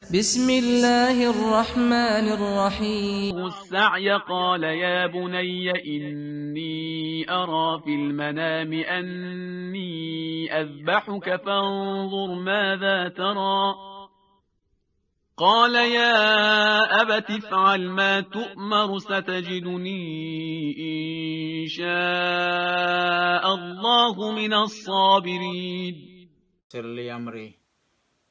بسم الله الرحمن الرحيم. السعي قال يا بني إني أرى في المنام أني أذبحك فانظر ماذا ترى قال يا أبت افعل ما تؤمر ستجدني إن شاء الله من الصابرين. يسر لي أمري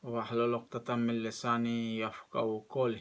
واحلل عقدة من لساني يفقهوا قولي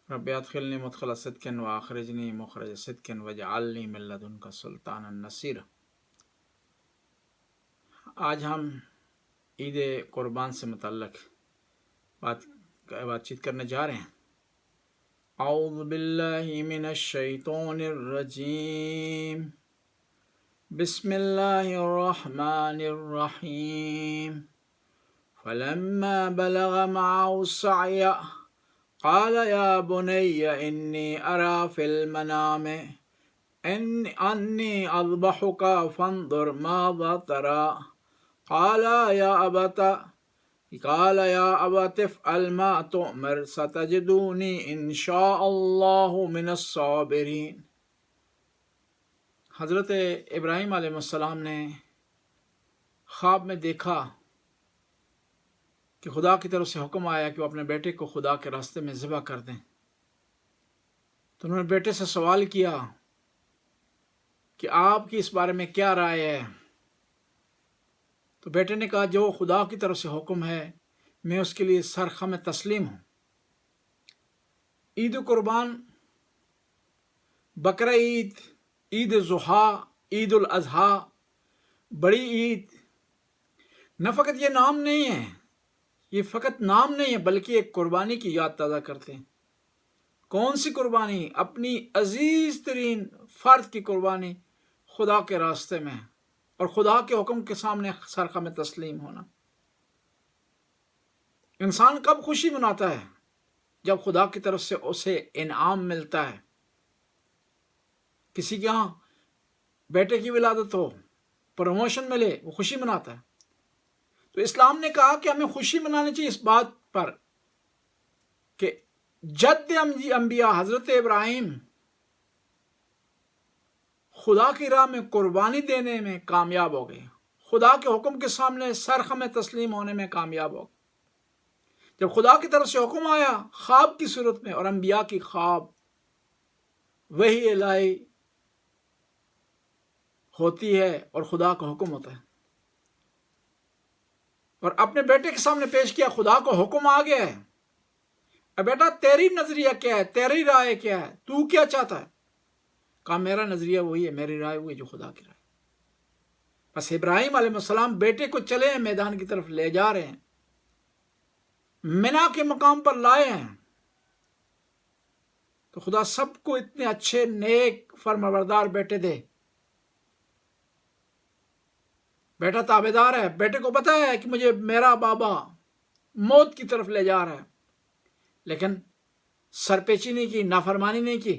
رب ادخلني مدخل صدق واخرجني مخرج صدق واجعلني من لدنك سلطانا نصيرا۔ آج ہم عید قربان سے متعلق بات چیت کرنے جا رہے ہیں۔ اعوذ باللہ من الشیطان الرجیم، بسم اللہ الرحمن الرحیم۔ فلما بلغ معه السعي قال يا بني إني أرى في المنام أني أذبحك فانظر ماذا ترى قال يا أبت افعل ما تؤمر ستجدني إن شاء الله من الصابرين۔ حضرت ابراہیم علیہ السلام نے خواب میں دیکھا کہ خدا کی طرف سے حکم آیا کہ وہ اپنے بیٹے کو خدا کے راستے میں ذبح کر دیں۔ تو انہوں نے بیٹے سے سوال کیا کہ آپ کی اس بارے میں کیا رائے ہے؟ تو بیٹے نے کہا جو خدا کی طرف سے حکم ہے میں اس کے لیے سرخم تسلیم ہوں۔ عید قربان، بقرہ عید، عید ضحیٰ، عید الاضحیٰ، بڑی عید، نہ فقط یہ نام نہیں ہے، یہ فقط نام نہیں ہے بلکہ ایک قربانی کی یاد تازہ کرتے ہیں۔ کون سی قربانی؟ اپنی عزیز ترین فرد کی قربانی خدا کے راستے میں، اور خدا کے حکم کے سامنے سرخم تسلیم ہونا۔ انسان کب خوشی مناتا ہے؟ جب خدا کی طرف سے اسے انعام ملتا ہے۔ کسی کے ہاں بیٹے کی ولادت ہو، پروموشن ملے، وہ خوشی مناتا ہے۔ تو اسلام نے کہا کہ ہمیں خوشی منانی چاہیے اس بات پر کہ جد انبیاء حضرت ابراہیم خدا کی راہ میں قربانی دینے میں کامیاب ہو گئے، خدا کے حکم کے سامنے سرخم تسلیم ہونے میں کامیاب ہو گئے۔ جب خدا کی طرف سے حکم آیا خواب کی صورت میں، اور انبیاء کی خواب وہی الہی ہوتی ہے اور خدا کا حکم ہوتا ہے، اور اپنے بیٹے کے سامنے پیش کیا، خدا کو حکم آ گیا ہے، اب بیٹا تیری نظریہ کیا ہے، تیری رائے کیا ہے، تو کیا چاہتا ہے؟ کہا میرا نظریہ وہی ہے، میری رائے وہی جو خدا کی رائے۔ بس ابراہیم علیہ السلام بیٹے کو چلے ہیں، میدان کی طرف لے جا رہے ہیں، منا کے مقام پر لائے ہیں۔ تو خدا سب کو اتنے اچھے نیک فرمانبردار بیٹے دے۔ بیٹا تابعدار ہے، بیٹے کو پتہ ہے کہ مجھے میرا بابا موت کی طرف لے جا رہا ہے، لیکن سرپیچی نہیں کی، نافرمانی نہیں کی،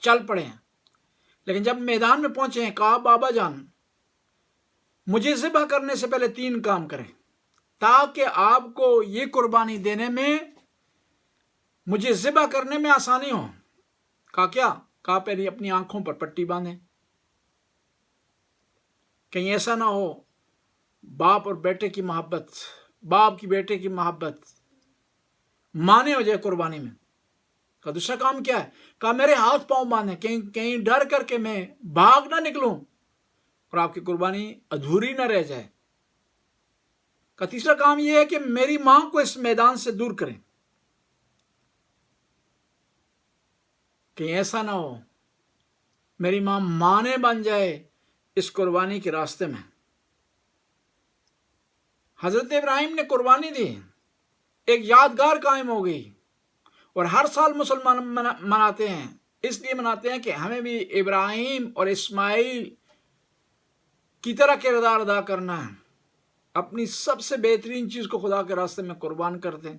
چل پڑے ہیں۔ لیکن جب میدان میں پہنچے ہیں کہا بابا جان مجھے ذبح کرنے سے پہلے 3 کام کریں تاکہ آپ کو یہ قربانی دینے میں، مجھے ذبح کرنے میں آسانی ہو۔ کہا کیا؟ کہا پہلے اپنی آنکھوں پر پٹی باندھیں، کہیں ایسا نہ ہو باپ اور بیٹے کی محبت، باپ کی بیٹے کی محبت مانے ہو جائے قربانی میں۔ کہا دوسرا کام کیا ہے؟ کہا میرے ہاتھ پاؤں باندھیں، کہیں ڈر کر کے میں بھاگ نہ نکلوں اور آپ کی قربانی ادھوری نہ رہ جائے۔ کہا تیسرا کام یہ ہے کہ میری ماں کو اس میدان سے دور کریں، کہیں ایسا نہ ہو میری ماں مانے بن جائے اس قربانی کے راستے میں۔ حضرت ابراہیم نے قربانی دی، ایک یادگار قائم ہو گئی، اور ہر سال مسلمان مناتے ہیں، اس لیے مناتے ہیں کہ ہمیں بھی ابراہیم اور اسماعیل کی طرح کردار ادا کرنا ہے، اپنی سب سے بہترین چیز کو خدا کے راستے میں قربان کر دیں،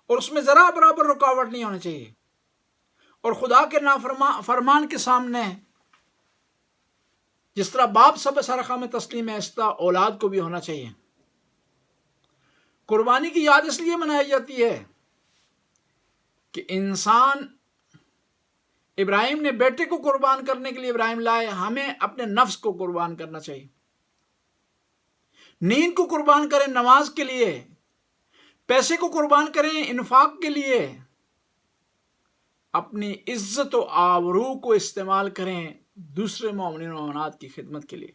اور اس میں ذرا برابر رکاوٹ نہیں ہونا چاہیے، اور خدا کے فرمان کے سامنے جس طرح باپ سب سرخم تسلیم ہے، اس طرح اولاد کو بھی ہونا چاہیے۔ قربانی کی یاد اس لیے منائی جاتی ہے کہ انسان ابراہیم نے بیٹے کو قربان کرنے کے لیے ابراہیم لائے، ہمیں اپنے نفس کو قربان کرنا چاہیے. نیند کو قربان کریں نماز کے لیے، پیسے کو قربان کریں انفاق کے لیے، اپنی عزت و آبرو کو استعمال کریں دوسرے مومنین و مومنات کی خدمت کے لیے.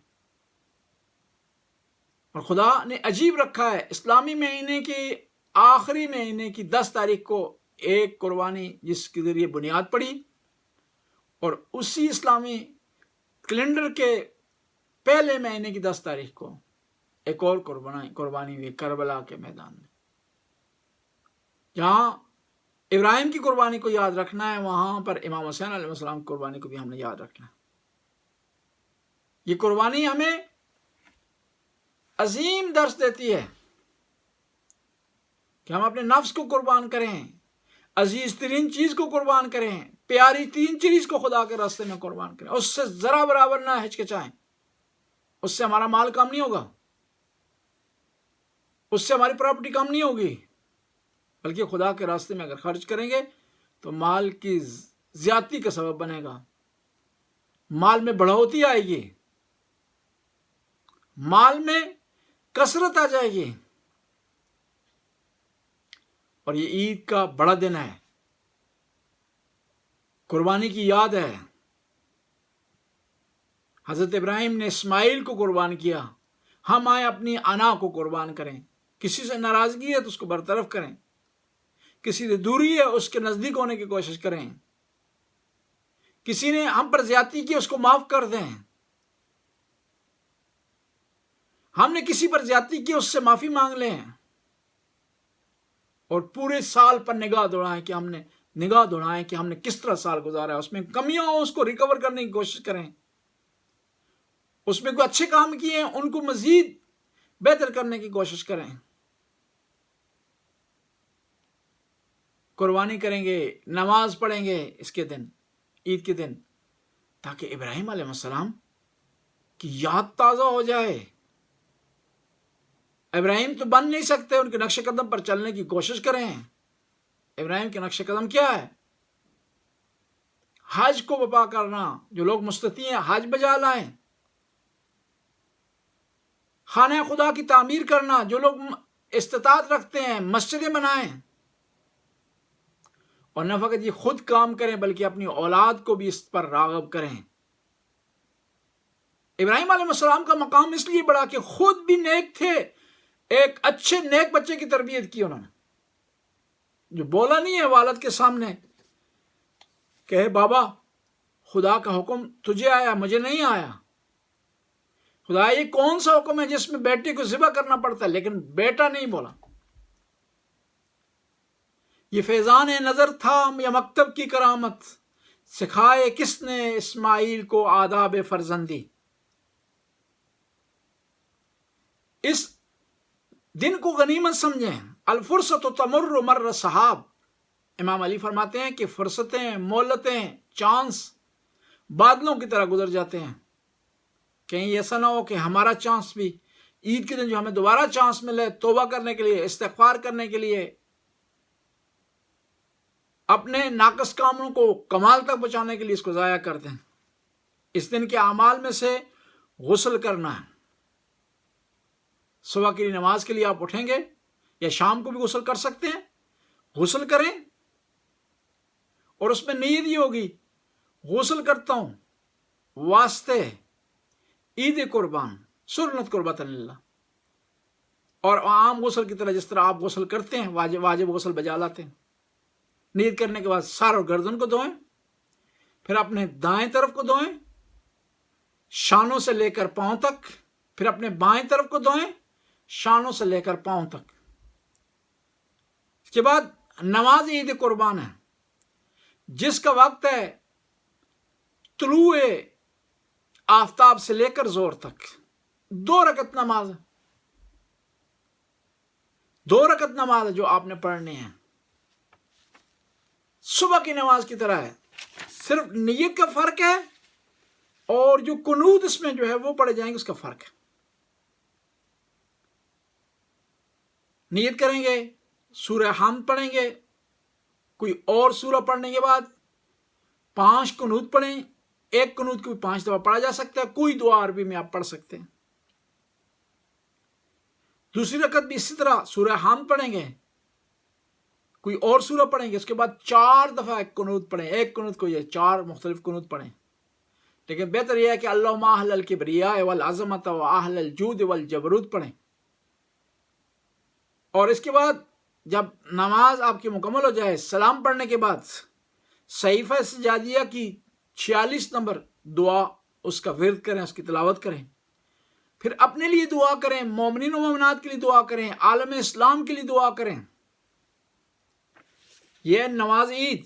اور خدا نے عجیب رکھا ہے، اسلامی مہینے کے آخری مہینے کی 10 تاریخ کو ایک قربانی جس کے ذریعے بنیاد پڑی، اور اسی اسلامی کیلنڈر کے پہلے مہینے کی 10 تاریخ کو ایک اور قربانی ہوئی کربلا کے میدان میں. جہاں ابراہیم کی قربانی کو یاد رکھنا ہے، وہاں پر امام حسین علیہ السلام کی قربانی کو بھی ہم نے یاد رکھنا ہے. یہ قربانی ہمیں عظیم درس دیتی ہے کہ ہم اپنے نفس کو قربان کریں، عزیز ترین چیز کو قربان کریں، پیاری ترین چیز کو خدا کے راستے میں قربان کریں، اس سے ذرا برابر نہ ہچکچائیں. اس سے ہمارا مال کم نہیں ہوگا، اس سے ہماری پراپرٹی کم نہیں ہوگی، بلکہ خدا کے راستے میں اگر خرچ کریں گے تو مال کی زیادتی کا سبب بنے گا، مال میں بڑھوتی آئے گی، مال میں کثرت آ جائے گی. اور یہ عید کا بڑا دن ہے، قربانی کی یاد ہے. حضرت ابراہیم نے اسماعیل کو قربان کیا، ہم آئے اپنی انا کو قربان کریں. کسی سے ناراضگی ہے تو اس کو برطرف کریں، کسی سے دوری ہے اس کے نزدیک ہونے کی کوشش کریں، کسی نے ہم پر زیادتی کی اس کو معاف کر دیں، ہم نے کسی پر زیادتی کی اس سے معافی مانگ لیں، اور پورے سال پر نگاہ دوڑائیں کہ ہم نے کس طرح سال گزارا ہے. اس میں کمیاں ہوں اس کو ریکور کرنے کی کوشش کریں، اس میں کوئی اچھے کام کیے ہیں ان کو مزید بہتر کرنے کی کوشش کریں. قربانی کریں گے، نماز پڑھیں گے اس کے دن، عید کے دن، تاکہ ابراہیم علیہ السلام کی یاد تازہ ہو جائے. ابراہیم تو بن نہیں سکتے، ان کے نقش قدم پر چلنے کی کوشش کریں. ابراہیم کے نقش قدم کیا ہے؟ حج کو بپا کرنا. جو لوگ مستطیع ہیں حج بجا لائیں. خانہ خدا کی تعمیر کرنا. جو لوگ استطاعت رکھتے ہیں مسجدیں بنائیں، اور نہ فقط یہ خود کام کریں بلکہ اپنی اولاد کو بھی اس پر راغب کریں. ابراہیم علیہ السلام کا مقام اس لیے بڑا کہ خود بھی نیک تھے، ایک اچھے نیک بچے کی تربیت کی انہوں نے، جو بولا نہیں ہے والد کے سامنے کہ بابا خدا کا حکم تجھے آیا مجھے نہیں آیا. خدا یہ کون سا حکم ہے جس میں بیٹے کو ذبح کرنا پڑتا ہے، لیکن بیٹا نہیں بولا. یہ فیضان نظر تھا یا مکتب کی کرامت، سکھائے کس نے اسماعیل کو آداب فرزندی. اس دن کو غنیمت سمجھیں. الفرصت تمر مر صحاب. امام علی فرماتے ہیں کہ فرصتیں، مہلتیں، چانس بادلوں کی طرح گزر جاتے ہیں. کہیں ایسا نہ ہو کہ ہمارا چانس بھی عید کے دن جو ہمیں دوبارہ چانس ملے توبہ کرنے کے لیے، استغفار کرنے کے لیے، اپنے ناقص کاموں کو کمال تک پہنچانے کے لیے اس کو ضائع کر دیں. اس دن کے اعمال میں سے غسل کرنا ہے. صبح کی نماز کے لیے آپ اٹھیں گے یا شام کو بھی غسل کر سکتے ہیں. غسل کریں اور اس میں نیت یہ ہوگی غسل کرتا ہوں واسطے عید قربان سنت قربت اللہ. اور عام غسل کی طرح جس طرح آپ غسل کرتے ہیں واجب غسل بجا لاتے ہیں. نیت کرنے کے بعد سر اور گردن کو دھوئیں، پھر اپنے دائیں طرف کو دھوئیں شانوں سے لے کر پاؤں تک، پھر اپنے بائیں طرف کو دھوئیں شانوں سے لے کر پاؤں تک. اس کے بعد نماز عید قربان ہے جس کا وقت ہے طلوع آفتاب سے لے کر زور تک. 2 رکعت نماز ہے، 2 رکعت نماز ہے جو آپ نے پڑھنی ہے. صبح کی نماز کی طرح ہے، صرف نیت کا فرق ہے اور جو قنوت اس میں جو ہے وہ پڑھے جائیں گے اس کا فرق ہے. نیت کریں گے، سورہ حمد پڑھیں گے، کوئی اور سورہ پڑھنے کے بعد 5 قنوت پڑھیں، ایک قنوت کو بھی 5 دفعہ پڑھا جا سکتا ہے، کوئی دعا عربی میں آپ پڑھ سکتے ہیں۔ دوسری رکعت بھی اسی طرح سورہ حمد پڑھیں گے، کوئی اور سورہ پڑھیں گے، اس کے بعد 4 دفعہ ایک قنوت پڑھیں، ایک قنوت کو یہ 4 مختلف قنوت پڑھیں۔ لیکن بہتر یہ ہے کہ اللہم اہل الکبریاء والعظمت واہل الجود والجبروت پڑھیں۔ اور اس کے بعد جب نماز آپ کی مکمل ہو جائے، سلام پڑھنے کے بعد صحیفہ سجادیہ کی 46 نمبر دعا اس کا ورد کریں، اس کی تلاوت کریں، پھر اپنے لیے دعا کریں، مومنین و مومنات کے لیے دعا کریں، عالم اسلام کے لیے دعا کریں۔ یہ نماز عید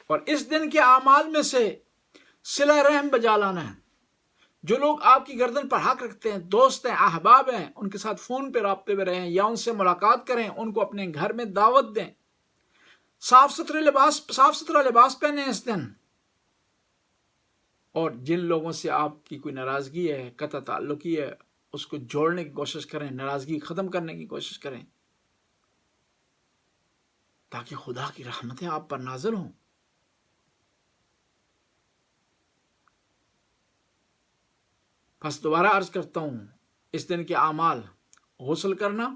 اور اس دن کے اعمال میں سے صلہ رحم بجا لانا ہے۔ جو لوگ آپ کی گردن پر حق رکھتے ہیں، دوست ہیں، احباب ہیں، ان کے ساتھ فون پہ رابطے میں رہیں یا ان سے ملاقات کریں، ان کو اپنے گھر میں دعوت دیں، صاف ستھرا لباس پہنیں اس دن۔ اور جن لوگوں سے آپ کی کوئی ناراضگی ہے، قطع تعلقی ہے، اس کو جوڑنے کی کوشش کریں، ناراضگی ختم کرنے کی کوشش کریں، تاکہ خدا کی رحمتیں آپ پر نازل ہوں۔ بس دوبارہ عرض کرتا ہوں، اس دن کے اعمال: غسل کرنا،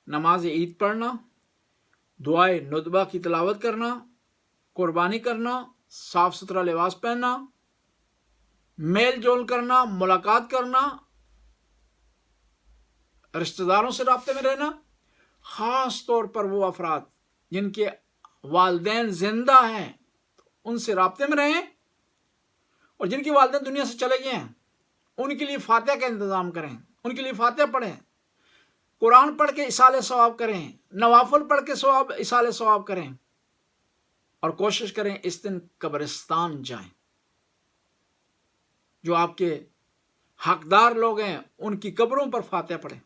نماز عید پڑھنا، دعائے ندبہ کی تلاوت کرنا، قربانی کرنا، صاف ستھرا لباس پہننا، میل جول کرنا، ملاقات کرنا، رشتہ داروں سے رابطے میں رہنا، خاص طور پر وہ افراد جن کے والدین زندہ ہیں ان سے رابطے میں رہیں، اور جن کے والدین دنیا سے چلے گئے ہیں ان کے لیے فاتحہ کا انتظام کریں، ان کے لیے فاتحہ پڑھیں، قرآن پڑھ کے ایصال ثواب کریں، نوافل پڑھ کے ایصال ثواب کریں، اور کوشش کریں اس دن قبرستان جائیں۔ جو آپ کے حقدار لوگ ہیں ان کی قبروں پر فاتحہ پڑھیں۔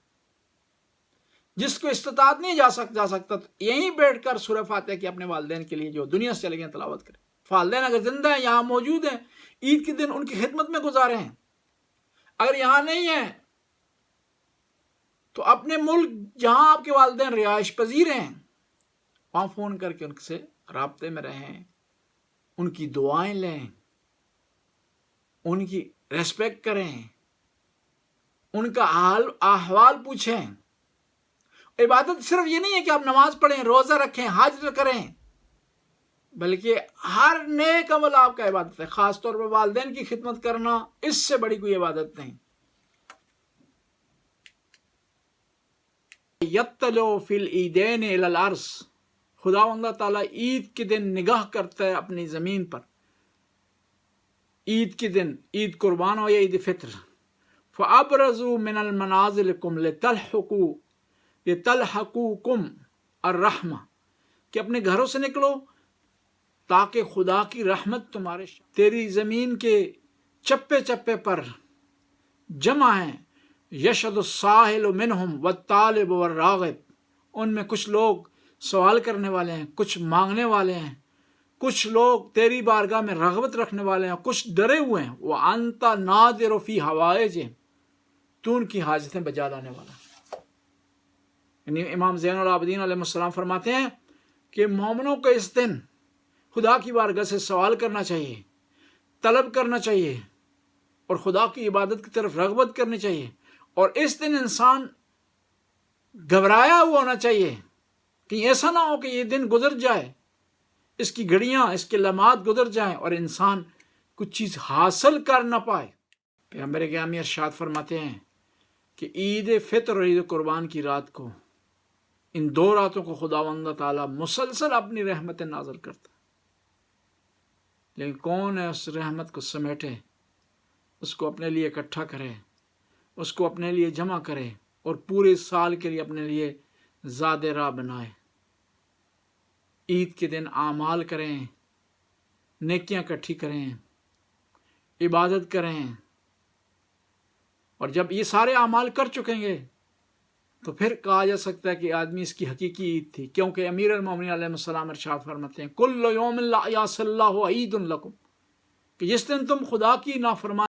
جس کو استطاعت نہیں جا سکتا تو یہیں بیٹھ کر سورہ فاتحہ کی اپنے والدین کے لیے جو دنیا سے چلے گئے تلاوت کریں۔ والدین اگر زندہ ہیں، یہاں موجود ہیں، عید کے دن ان کی خدمت میں گزارے ہیں۔ اگر یہاں نہیں ہیں تو اپنے ملک جہاں آپ کے والدین رہائش پذیر ہیں وہاں فون کر کے ان سے رابطے میں رہیں، ان کی دعائیں لیں، ان کی ریسپیکٹ کریں، ان کا احوال پوچھیں۔ عبادت صرف یہ نہیں ہے کہ آپ نماز پڑھیں، روزہ رکھیں، حج کریں، بلکہ ہر نیک عمل آپ کا عبادت ہے۔ خاص طور پر والدین کی خدمت کرنا، اس سے بڑی کوئی عبادت نہیں۔ یطلع فی العیدین الی الارض، خداوند تعالیٰ عید کے دن نگاہ کرتا ہے اپنی زمین پر۔ عید کے دن، عید قربان ہو یا عید فطر، فَأَبْرَزُوا مِنَ الْمَنَازِلِكُمْ لِتَلْحَقُوكُمْ الرَّحْمَةِ، کہ اپنے گھروں سے نکلو تاکہ خدا کی رحمت تیری زمین کے چپے چپے پر جمع ہیں۔ یشهد السائل منہم والطالب والراغب، ان میں کچھ لوگ سوال کرنے والے ہیں، کچھ مانگنے والے ہیں، کچھ لوگ تیری بارگاہ میں رغبت رکھنے والے ہیں، کچھ ڈرے ہوئے ہیں۔ وَأَنْتَ نَاظِرُ فِي حَوَائِجِهِمْ، تو ان کی حاجتیں بجا لانے والا۔ یعنی امام زین العابدین علیہ السلام فرماتے ہیں کہ مومنوں کو اس دن خدا کی بارگاہ سے سوال کرنا چاہیے، طلب کرنا چاہیے، اور خدا کی عبادت کی طرف رغبت کرنی چاہیے۔ اور اس دن انسان گھبرایا ہوا ہونا چاہیے کہ ایسا نہ ہو کہ یہ دن گزر جائے، اس کی گھڑیاں، اس کے لمحات گزر جائیں اور انسان کچھ چیز حاصل کر نہ پائے۔ پیغمبر گرامی ارشاد فرماتے ہیں کہ عید فطر اور عید قربان کی رات کو، ان 2 راتوں کو خداوند تعالیٰ مسلسل اپنی رحمت نازل کرتا ہے۔ لیکن کون ہے اس رحمت کو سمیٹے، اس کو اپنے لیے اکٹھا کرے، اس کو اپنے لیے جمع کرے اور پورے سال کے لیے اپنے لیے زاد راہ بنائے۔ عید کے دن اعمال کریں، نیکیاں اکٹھی کریں، عبادت کریں، اور جب یہ سارے اعمال کر چکیں گے تو پھر کہا جا سکتا ہے کہ آدمی اس کی حقیقی عید تھی، کیونکہ امیر المومنین علیہ السلام ارشاد فرماتے ہیں کل یوم لا یعصی اللہ عید لکم، کہ جس دن تم خدا کی نافرمانی